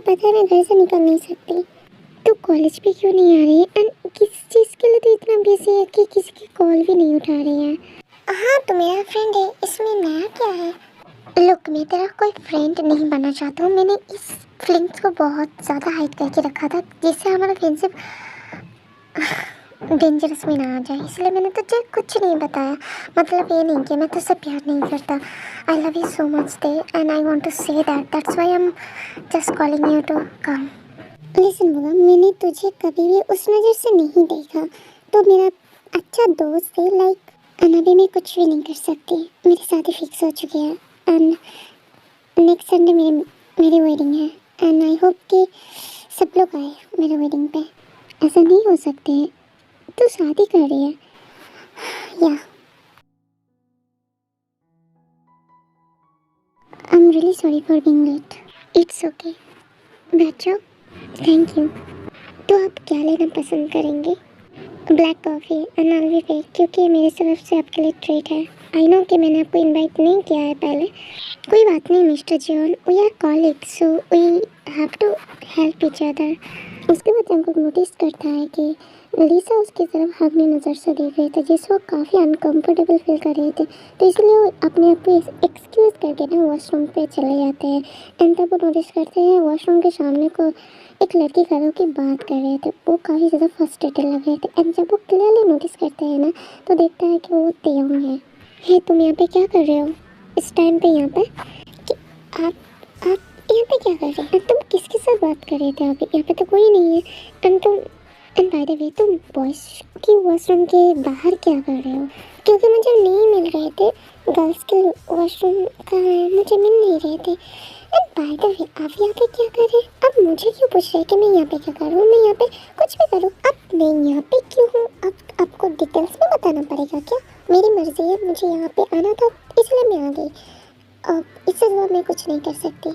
पता है मैं घर से निकल नहीं सकती। तू कॉलेज पे क्यों नहीं आ रही है? एंड किस चीज़ के लिए तू इतना बिजी है कि किसी की कॉल भी नहीं उठा रही है? हाँ तो मेरा फ्रेंड है, इसमें नया क्या है? लुक, मैं तेरा कोई फ्रेंड नहीं बनना चाहता हूँ। मैंने इस फीलिंग्स को बहुत ज़्यादा हाइड करके रखा था जिससे हमारा फ्रेंडशिप डेंजरस में ना आ जाए, इसलिए मैंने तुझे कुछ नहीं बताया। मतलब ये नहीं कि मैं तुझसे प्यार नहीं करता। I love you so much they and I want to say that's why I am just calling you to come. Listen बुआ, मैंने तुझे कभी भी उस नज़र से नहीं देखा। तो मेरा अच्छा दोस्त है, लाइक अभी मैं कुछ भी नहीं कर सकती। मेरी शादी फिक्स हो चुकी है एंड नेक्स्ट संडे मेरी वेडिंग है एंड आई होप कि सब लोग आए मेरे वेडिंग पे। ऐसा नहीं हो सकते, तू शादी कर रही है या? I am really sorry for being late. It's okay, बैठ जाओ। Thank you. तो आप क्या लेना पसंद करेंगे? Black coffee and I will pay, क्योंकि ये मेरी तरफ से आपके लिए ट्रीट है। आई नो कि मैंने आपको इनवाइट नहीं किया है पहले। कोई बात नहीं mister John, we are colleagues so we have to help each other. उसके बाद हमको नोटिस करता है कि लीसा उसकी तरफ हगने नज़र से देख रहे थे, जिससे वो काफ़ी अनकम्फर्टेबल फील कर रहे थे। तो इसलिए वो अपने आप को एक्सक्यूज़ करके ना वॉशरूम पे चले जाते हैं। एंड तब वो नोटिस करते हैं वॉशरूम के सामने को एक लड़की खड़े होकर बात कर रहे थे। वो काफ़ी ज़्यादा फ्रस्ट्रेटेड लग रहे थे एंड जब वो क्लियरली नोटिस करते हैं ना तो देखता है कि वो तेयोंग है। हे, तुम यहाँ पे क्या कर रहे हो इस टाइम पे यहाँ पे? कि आप यहाँ पे क्या कर रहे हो? तुम किसके साथ बात कर रहे थे? अभी यहाँ पे तो कोई नहीं है। एंड बाय द वे, तुम बॉयज़ की वॉशरूम के बाहर क्या कर रहे हो? क्योंकि मुझे नहीं मिल रहे थे, गर्ल्स के वॉशरूम का मुझे मिल नहीं रहे थे। एंड बाय द वे, आप यहाँ पे क्या कर रहे हैं? अब मुझे क्यों पूछ रहे हैं कि मैं यहाँ पे क्या कर रहा हूँ? मैं यहाँ पे कुछ भी करूँ। अब मैं यहाँ पे क्यों हूँ? अब आपको डिटेल्स में बताना पड़ेगा क्या? मेरी मर्जी है, मुझे यहाँ पे आना था इसलिए मैं आ गई। अब इससे ज़्यादा मैं कुछ नहीं कर सकती।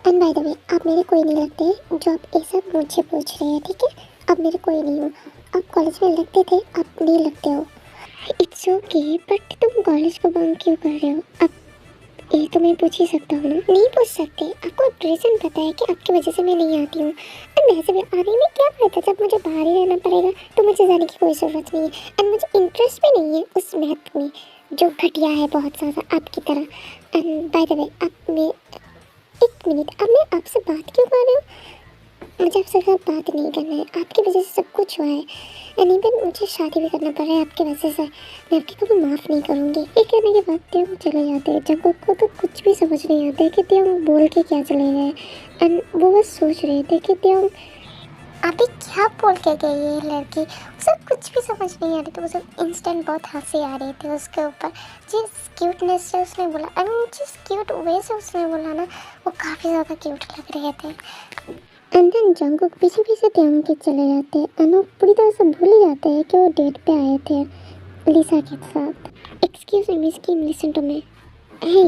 एंड बाय द वे, आप मेरे कोई नहीं लगते जो आप ये सब मुझे पूछ रहे हैं, ठीक है? आप मेरे कोई नहीं हो। आप कॉलेज में लगते थे, आप नहीं लगते हो। इट्स ओके, बट तुम कॉलेज को बंक क्यों कर रहे हो? अब ये तो मैं पूछ ही सकता हूँ ना? नहीं पूछ सकते। आपको रीज़न पता है कि आपकी वजह से मैं नहीं आती हूँ। एंड वैसे भी आने में क्या फ़ायदा जब मुझे बाहर ही रहना पड़ेगा, तो मुझे जाने की कोई ज़रूरत नहीं है। एंड मुझे इंटरेस्ट भी नहीं है उस मैथ में जो घटिया है बहुत ज़्यादा आपकी तरह। एंड बाय द वे, आप मैं एक मिनट, अब मैं आपसे बात क्यों कर रही हूँ? मुझे आपसे साथ बात नहीं करना है। आपकी वजह से सब कुछ हुआ है एंड इवन मुझे शादी भी करना पड़ रहा है आपकी वजह से। मैं आपकी कभी माफ़ नहीं करूँगी। ये कहने के बाद त्योंग चले जाते हैं। जंगकुक को तो कुछ भी समझ नहीं आता है कि त्योंग बोल के क्या चले गए। एंड वो बस सोच रहे थे कि त्योंग अभी क्या बोल के गई ये लड़की। उसे कुछ भी समझ नहीं आ रही थी। उसे इंस्टेंट बहुत हंसी आ रही थी उसके ऊपर। जिस क्यूटनेस से उसने बोला, आई मीन जिस क्यूट वे से उसने बोला ना, वो काफ़ी ज़्यादा क्यूट लग रहे थे। एंड देन जंगकुक पीछे पीछे त्योंग के चले जाते हैं एंड वो पूरी तरह से भूल ही जाते हैं कि वो डेट पे आए थे लिसा के साथ। Excuse me miss Kim, listen to me. Hey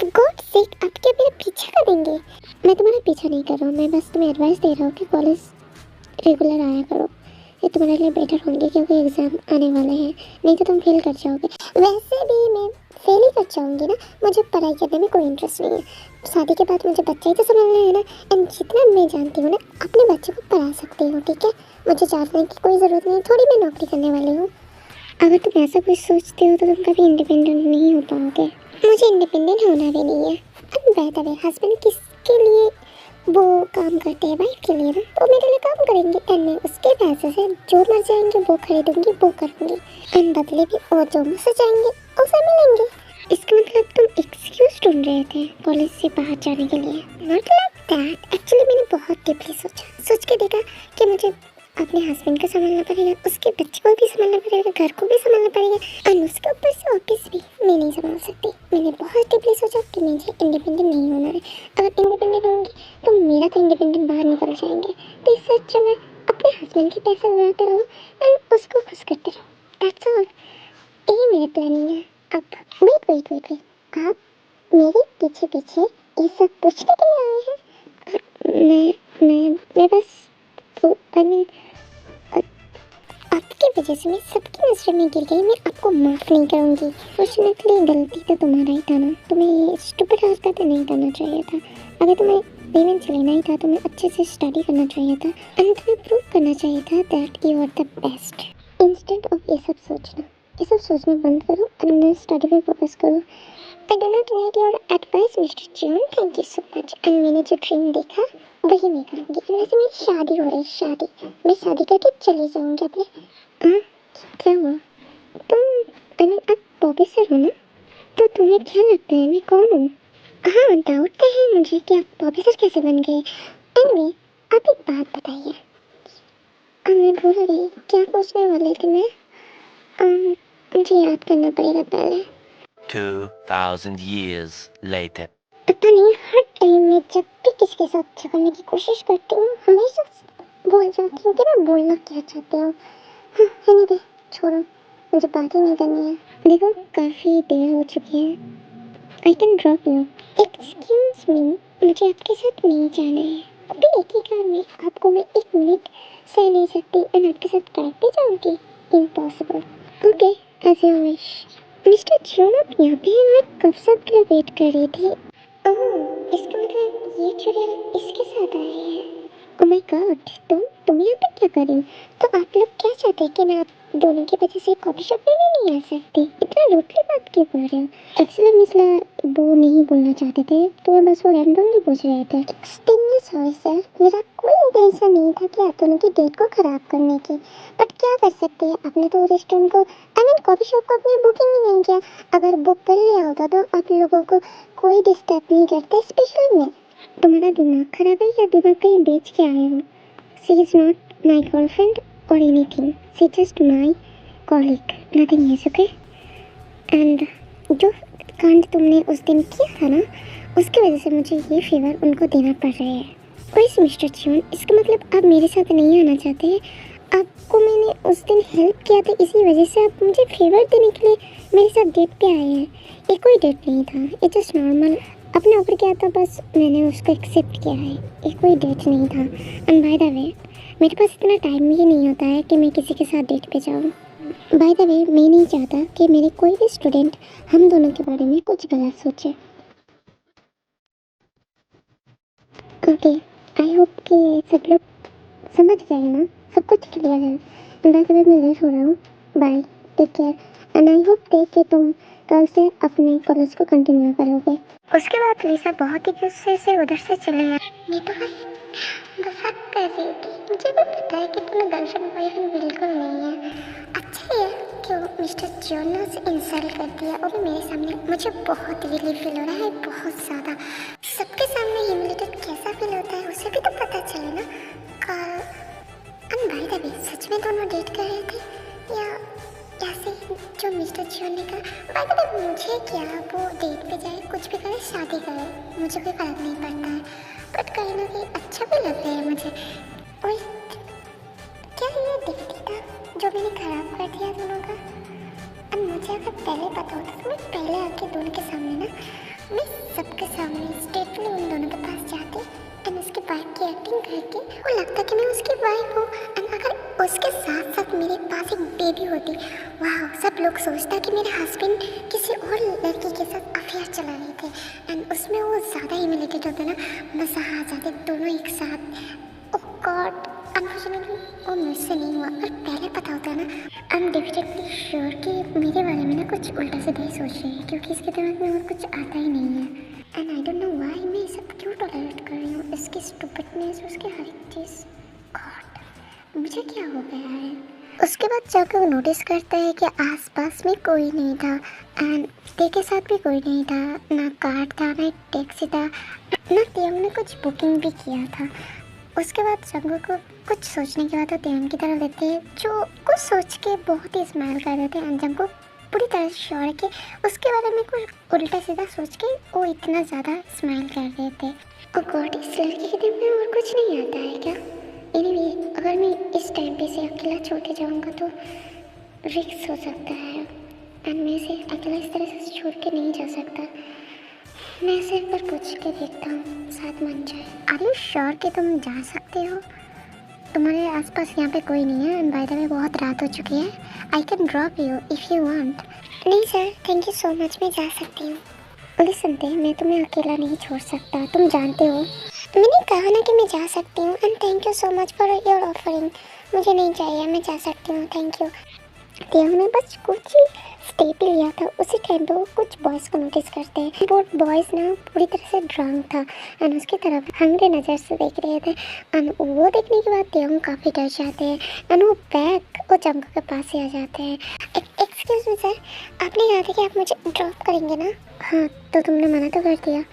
God sake, आप क्या मेरा पीछा करेंगे? मैं तुम्हारा पीछा नहीं कर रहा हूँ, मैं बस तुम्हें एडवाइस दे रहा हूँ कि कॉलेज रेगुलर आया करो। ये तुम्हारे लिए बेटर होंगे क्योंकि एग्ज़ाम आने वाले हैं, नहीं तो तुम फेल कर जाओगे। वैसे भी मैं फेल ही कर जाऊँगी ना, मुझे पढ़ाई करने में कोई इंटरेस्ट नहीं है। शादी के बाद मुझे बच्चा ही तो संभालना है ना। एंड जितना मैं जानती हूँ ना, अपने बच्चे को पढ़ा सकती हूँ, ठीक है? मुझे जानने की कोई ज़रूरत नहीं है, थोड़ी मैं नौकरी करने वाली हूँ। अगर तुम ऐसा कुछ सोचते हो तो तुम कभी इंडिपेंडेंट नहीं हो पाओगे। मुझे इंडिपेंडेंट होना भी नहीं है। And by the way, husband किसके लिए वो काम करते हैं? वाइफ के लिए ना, तो मेरे लिए काम करेंगे एंड मैं उसके पैसे से जो मर जाएंगे वो खरीदूंगी, वो करूँगी। एंड बदले भी वो जो मुझसे चाहेंगे उसे मिलेंगे। इसका मतलब तुम एक्सक्यूज ढूंढ रहे थे कॉलेज से बाहर जाने के लिए? Not like that. एक्चुअली मैंने बहुत डीपली सोच के देखा कि मुझे अपने हस्बैंड को संभालना पड़ेगा, उसके बच्चे को भी संभालना पड़ेगा, घर को भी संभालना पड़ेगा एंड उसके ऊपर से ऑफिस भी मैं नहीं संभाल सकती। मैंने बहुत डीपली सोचा कि मुझे इंडिपेंडेंट नहीं होना है। अगर इंडिपेंडेंट होंगी तो मेरा तो इंडिपेंडेंट बाहर निकल जाएंगे। तो इससे अच्छा मैं अपने हस्बैंड के पैसे उड़ाते रहूँ एंड उसको खुश करते रहूँ। That's all. यही मेरी प्लानिंग है। अब वेट, आप मेरे पीछे पीछे ये सब पूछने के लिए आए हैं? मैं बस आई मीन आपकी वजह से मैं सबकी नजरों में गिर गई। मैं आपको माफ़ नहीं करूँगी। फॉर्चुनेटली गलती तो तुम्हारा ही था ना, तुम्हें ये स्टूपिड हरकत नहीं करना चाहिए था। अगर तुम्हें इवेंचुअली नहीं था, तुम्हें अच्छे से स्टडी करना चाहिए था एंड तुम्हें प्रूव करना चाहिए था that you are the best. Instead of ये सब सोचना बंद करो एंड स्टडी पे फोकस करो। I do not need your advice mister John, thank you so much. And मैंने जो ड्रीम देखा वही मैं करूँगी। वैसे मेरी शादी हो रही है, शादी, मैं शादी करके चली जाऊँगी अपने। हाँ, क्या हुआ? तुम आप बॉबी सर हो ना? तो तुम्हें क्या लगता है मैं कौन हूँ? हाँ, डाउट तो है मुझे कि आप बॉबी सर कैसे बन गए। एनीवे, आप एक बात बताइए। मैं भूल गई क्या पूछने वाले थे मैं। मुझे याद करना पड़ेगा पहले। 2000 years later. पता नहीं, हर टाइम में जब भी किसी के साथ अच्छा करने की कोशिश करती हूँ हमेशा भूल जाती हूँ कि मैं बोलना क्या चाहती हूँ। हाँ, एनीवे, छोड़ो, मुझे बात ही नहीं करनी है। देखो, काफ़ी देर हो चुकी है। I can drop you. Excuse me, मुझे आपके साथ नहीं जाना है। अभी एक ही कार में आपको मैं 1 मिनट सह नहीं सकती एंड आपके साथ कार पे जाऊँगी। Impossible. Okay, as you wish. Mister John, आप यहाँ पे हैं? मैं कब से आपके लिए वेट कर रही थी। ओह, इसका मतलब ये चुड़ैल इसके साथ आई है। ओह माय गॉड, तुम यहाँ पे क्या कर रही हो? तो आप लोग क्या चाहते हैं कि मैं आप दोनों की वजह से कॉफी शॉप में भी नहीं आ सकती? इतना रूडली बात क्यों कर रहे हो? एक्चुअली मिसला वो नहीं बोलना चाहते थे, तो बस वो रैंडमली पूछ रहे थे। एक्सट्रीमली सॉरी सर, मेरा कोई इंटेंशन नहीं था कि आप दोनों की डेट को खराब करने की, बट क्या कर सकते हैं, आपने तो रेस्टोरेंट को कॉफी शॉप को अपनी बुकिंग ही नहीं किया। अगर बुक कर लिया होता तो आप लोगों को कोई डिस्टर्ब नहीं करते, स्पेशल मैं। तुम्हारा दिमाग खराब है या दिमाग कहीं बेच के आए हो? She is not my girlfriend और anything, she just my colleague, nothing else, okay. And जो कांड तुमने उस दिन किया था ना, उसकी वजह से मुझे ये फेवर उनको देना पड़ रहा है। वैसे मिस्टर जॉन, इसका मतलब आप मेरे साथ नहीं आना चाहते हैं? आपको मैंने उस दिन हेल्प किया था, इसी वजह से आप मुझे फेवर देने के लिए मेरे साथ डेट पे आए हैं। ये कोई डेट नहीं था, ये जस्ट नॉर्मल अपने ऊपर किया था, बस मैंने उसको एक्सेप्ट किया है। ये कोई डेट नहीं था। एंड बाय द वे, मेरे पास इतना टाइम ही नहीं होता है कि मैं किसी के साथ डेट पे जाऊँ। बाय द वे, मैं नहीं चाहता कि मेरे कोई भी स्टूडेंट हम दोनों के बारे में कुछ गलत सोचे। ओके, आई होप कि सब लोग समझ गए ना, सब कुछ क्लियर है। बाय द वे, मैं लेट हो रहा हूँ। Bye, take care and I hope कि तुम कल से अपने कॉलेज को कंटिन्यू करोगे। उसके बाद लिसा बहुत ही गुस्से से उधर से चले गए। ये तो बस हद कर रही थी, मुझे भी पता है कि तुम्हें गर्लफ्रेंड बॉयफ्रेंड बिल्कुल नहीं है। अच्छा है क्यों मिस्टर जॉन ने उसे इंसल्ट कर दिया और मेरे सामने। मुझे बहुत रिलीफ फील हो रहा है, बहुत ज़्यादा। सबके सामने ह्यूमिलेटेड कैसा फील होता है उसे भी तो पता चले ना। भाई रवि, सच में दोनों डेट कर रहे थे या ऐसे जो मिस्टर जॉन ने कहा? भाई मुझे क्या, वो डेट पे जाए, कुछ भी करे, शादी करे, मुझे कोई फर्क नहीं पड़ता है, बट कहीं ना कहीं अच्छा भी लग रहा है मुझे। और क्या ये दिखती था जो मैंने खराब कर दिया दोनों का? अब मुझे अगर पहले पता होता तो मैं पहले आके दोनों के सामने ना, मैं सबके सामने स्ट्रेटली उन दोनों के पास जाती एंड उसकी वाइफ की एक्टिंग करके वो लगता कि मैं उसकी वाइफ हूँ। एंड अगर उसके साथ साथ मेरे पास एक बेबी होती, वाह, सब लोग सोचता कि मेरे हस्बैंड किसी और लड़की के साथ अफेयर चला रहे थे एंड उसमें वो ज़्यादा ह्यूमिलेटेड होता ना, मज़ा आ जाते दोनों एक साथ। ओह गॉड, अनफॉर्चुनेटली वो मुझसे नहीं हुआ, और पहले पता होता ना, आई एम डेफिनेटली श्योर कि मेरे बारे में ना कुछ उल्टा सीधा ही सोच रही है, क्योंकि इसके दिमाग में और कुछ आता ही नहीं है। And I don't know why मैं सब क्यों टॉलरेट कर रही हूँ, इसकी स्टूपिडनेस, उसकी हर एक चीज़। गॉड, मुझे क्या हो गया है? उसके बाद जाकर वो नोटिस करता है कि आसपास में कोई नहीं था एंड ते के साथ भी कोई नहीं था, ना कार था, ना टैक्सी था, ना तेम ने कुछ बुकिंग भी किया था। उसके बाद जंगू को कुछ सोचने के बाद वो तेम की तरफ लेते हैं, जो कुछ सोच के बहुत ही स्माइल कर रहे थे एंड जंगू पूरी तरह से श्योर है कि उसके बारे में कुछ उल्टा सीधा सोच के वो इतना ज़्यादा स्माइल कर रहे थे। ओह गॉड, इस लड़की के दिल में और कुछ नहीं आता है क्या? एनीवे, अगर मैं इस टाइम पे से अकेला छोड़ के जाऊँगा तो रिस्क हो सकता है एंड मैं इसे अकेला इस तरह से छोड़ के नहीं जा सकता। मैं इसे एक बार पूछ के देखता हूँ, साथ मान जाए। आर यू श्योर कि तुम जा सकते हो? तुम्हारे आसपास यहाँ पे कोई नहीं है एंड बाय द वे बहुत रात हो चुकी है, I can drop you if you want. नहीं sir, thank you so much, मैं जा सकती हूँ। लिसन, मैं तुम्हें अकेला नहीं छोड़ सकता, तुम जानते हो। मैंने कहा ना कि मैं जा सकती हूँ and thank you so much for your offering. मुझे नहीं चाहिए, मैं जा सकती हूँ, थैंक यू। तियांग ने बस कुछ ही स्टेप लिया था, उसी टाइम पे वो कुछ बॉयज़ को नोटिस करते हैं। वो बॉयज़ ना पूरी तरह से ड्रंक था एंड उसकी तरफ हंग्री नज़र से देख रहे थे एंड वो देखने के बाद तियांग काफ़ी डर जाते हैं एंड वो जंगल के पास ही आ जाते हैं। एक्सक्यूज़ मी सर, आपने कहा था कि आप मुझे ड्रॉप करेंगे ना? हाँ, तो तुमने मना तो कर दिया।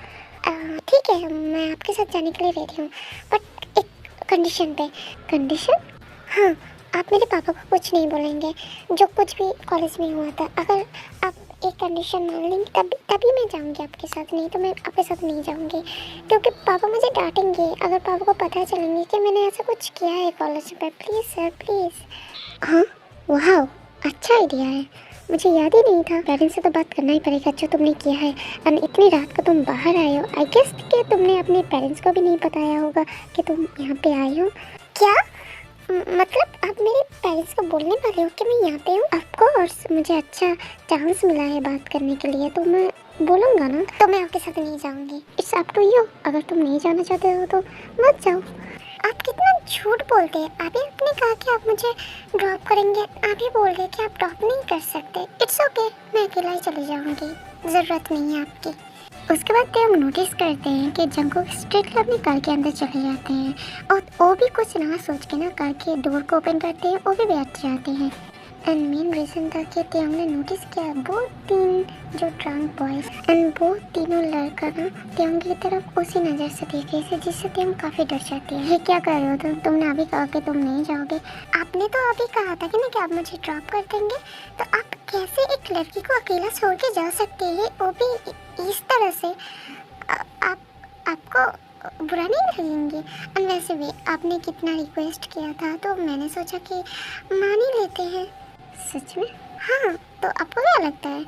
ठीक है, मैं आपके साथ जाने के लिए रेडी हूँ, बट एक कंडीशन पे। कंडीशन? हाँ, आप मेरे पापा को कुछ नहीं बोलेंगे जो कुछ भी कॉलेज में हुआ था। अगर आप एक कंडीशन मान लेंगे तभी मैं जाऊंगी आपके साथ, नहीं तो मैं आपके साथ नहीं जाऊंगी, क्योंकि पापा मुझे डांटेंगे अगर पापा को पता चलेंगे कि मैंने ऐसा कुछ किया है कॉलेज में। Please sir, please. हाँ, वाह, अच्छा आइडिया है, मुझे याद ही नहीं था। पेरेंट्स से तो बात करना ही पड़ेगा जो तुमने किया है एंड इतनी रात को तुम बाहर आए हो। आई गेस कि तुमने अपने पेरेंट्स को भी नहीं बताया होगा कि तुम यहाँ पे आई हो। क्या मतलब आप मेरे पेरेंट्स को बोलने वाले हो कि मैं यहाँ पे हूँ? ऑफ कोर्स, मुझे अच्छा चांस मिला है बात करने के लिए तो मैं बोलूँगा ना। तो मैं आपके साथ नहीं जाऊँगी। इट्स अप टू यू, अगर तुम नहीं जाना चाहते हो तो मत जाओ। आप कितना झूठ बोलते हैं। अभी आपने कहा कि आप मुझे ड्रॉप करेंगे, आप ही बोल रहे कि आप ड्रॉप नहीं कर सकते। इट्स ओके, मैं अकेला ही चली जाऊँगी, ज़रूरत नहीं है आपकी। उसके बाद हम नोटिस करते हैं कि जंगकुक स्ट्रेटली अपनी कार के अंदर चले जाते हैं और वो भी कुछ ना सोच के ना कार के डोर को ओपन करते हैं, वो भी बैठ जाते हैं। एंड मेन रीज़न था कि तियांग ने नोटिस किया वो तीन जो ड्रंक बॉयज एंड वो तीनों लड़का ना तियांग की तरफ उसी नज़र से देख रहे थे, जिससे तियांग काफ़ी डर जाती है। क्या कर रहे हो तुमने अभी कहा कि तुम नहीं जाओगे। आपने तो अभी कहा था कि ना कि आप मुझे ड्रॉप कर देंगे, तो आप कैसे एक लड़की को अकेला छोड़ के जा सकते हैं, वो भी इस तरह से? आपको बुरा नहीं लगेंगे? और वैसे भी आपने कितना रिक्वेस्ट किया था तो मैंने सोचा कि मान ही लेते हैं। सच में? हाँ, तो आपको क्या लगता है?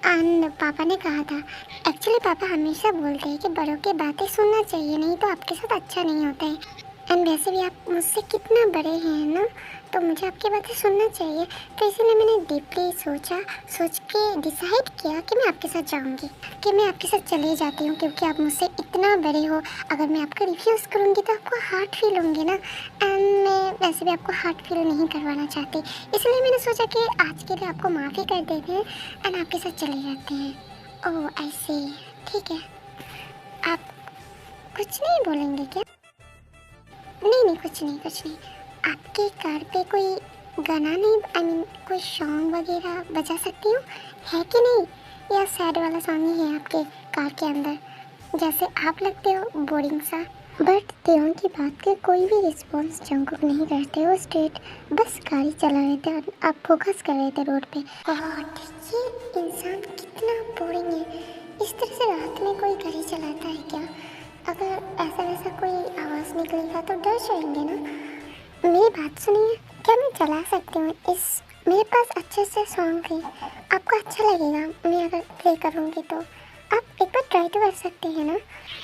एंड पापा ने कहा था, एक्चुअली पापा हमेशा बोलते हैं कि बड़ों की बातें सुनना चाहिए, नहीं तो आपके साथ अच्छा नहीं होता है। एंड वैसे भी आप मुझसे कितना बड़े हैं ना, तो मुझे आपकी बातें सुनना चाहिए। तो इसीलिए मैंने डीपली सोच के डिसाइड किया कि मैं आपके साथ जाऊंगी, कि मैं आपके साथ चले जाती हूँ, क्योंकि आप मुझसे इतना बड़े हो। अगर मैं आपको रिफ्यूज़ करूँगी तो आपको हार्ट फील होंगे ना, एंड मैं वैसे भी आपको हार्ट फील नहीं करवाना चाहती। इसलिए मैंने सोचा कि आज के लिए आपको माफ़ी कर देते हैं एंड आपके साथ चले जाते हैं। ओह आई सी, ठीक है। आप कुछ नहीं बोलेंगे क्या? नहीं, कुछ नहीं। आपके कार पे कोई गाना नहीं, आई मीन कोई सॉन्ग वगैरह बजा सकती हूँ, है कि नहीं? या सैड वाला सॉन्ग ही है आपके कार के अंदर, जैसे आप लगते हो बोरिंग सा। बट तियांग की बात के कोई भी रिस्पॉन्स जंगकुक नहीं करते। वो स्ट्रेट बस गाड़ी चला रहे थे और आप फोकस कर रहे थे रोड पे। ये इंसान कितना बोरिंग है, इस तरह से रात में कोई गाड़ी चलाता है क्या? अगर ऐसा वैसा कोई आवाज़ निकलेगा तो डर जाएंगे ना। मेरी बात सुनिए, क्या मैं चला सकती हूँ? मेरे पास अच्छे से सॉन्ग है, आपको अच्छा लगेगा मैं अगर प्ले करूँगी तो। आप एक बार ट्राई तो कर सकते हैं ना।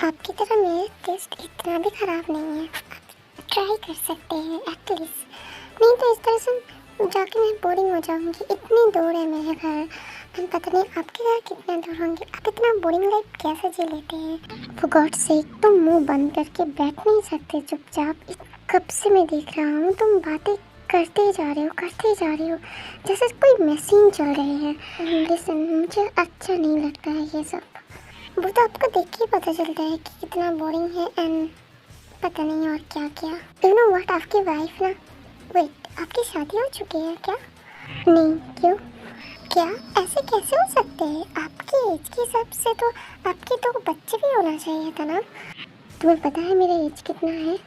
आपकी तरह मेरा टेस्ट इतना भी ख़राब नहीं है, आप ट्राई कर सकते हैं एटलीस्ट। नहीं तो इस तरह से जाके मैं बोरिंग हो जाऊँगी। इतनी दूर है मेरे घर, मैं पता नहीं आपके घर कितने दूर होंगे। आप इतना बोरिंग लाइफ कैसे जी लेते हैं? फॉर गॉड सेक, तुम मुंह बंद करके बैठ नहीं सकते चुपचाप? कब से मैं देख रहा हूँ तुम बातें करते जा रहे हो जैसे कोई मशीन चल रही है। लिसन, मुझे अच्छा नहीं लगता है ये सब। वो तो आपको देख के पता चलता है कि कितना बोरिंग है एंड पता नहीं और क्या क्या। यू नो व्हाट, आपकी वाइफ ना, वेट, आपकी शादी हो चुकी है क्या? नहीं, क्यों? क्या ऐसे कैसे हो सकते हैं? आपकी एज के हिसाब से तो आपके तो बच्चे भी होना चाहिए था ना। तुम्हें पता है मेरा एज कितना है?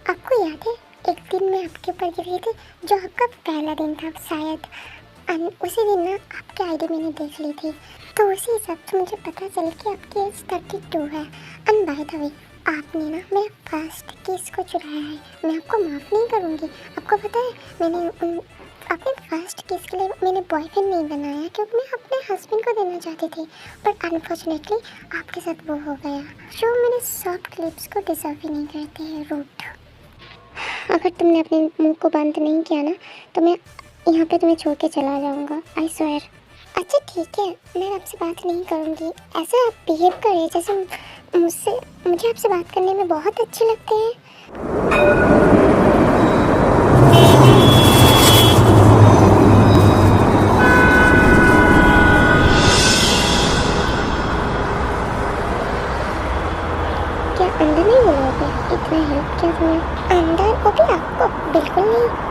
आपको याद है एक दिन मैं आपके ऊपर गिरी थी, जो आपका पहला दिन था शायद, एंड उसी दिन ना आपकी आईडी मैंने देख ली थी, तो उसी हिसाब से मुझे पता चला कि आपकी एज 32 है। एंड बाय द वे, आपने ना मेरा फर्स्ट किस को चुराया है, मैं आपको माफ़ नहीं करूँगी। आपको पता है मैंने अपने फर्स्ट किस के लिए मैंने बॉयफ्रेंड नहीं बनाया, क्योंकि मैं अपने हस्बैंड को देना चाहती थी, बट अनफॉर्चुनेटली आपके साथ वो हो गया। जो मेरे सॉफ्ट लिप्स को डिजर्व ही नहीं करते हैं, रूट। अगर तुमने अपने मुंह को बंद नहीं किया ना तो मैं यहाँ पे तुम्हें छोड़ के चला जाऊँगा, आई स्वेयर। अच्छा ठीक है, मैं आपसे बात नहीं करूँगी। ऐसे आप बिहेव करिए जैसे मुझे आपसे बात करने में बहुत अच्छे लगते हैं। क्या अंदर नहीं मिलोगे? इतना हेल्प किया तुमने, अंदर वो भी आपको? बिल्कुल नहीं।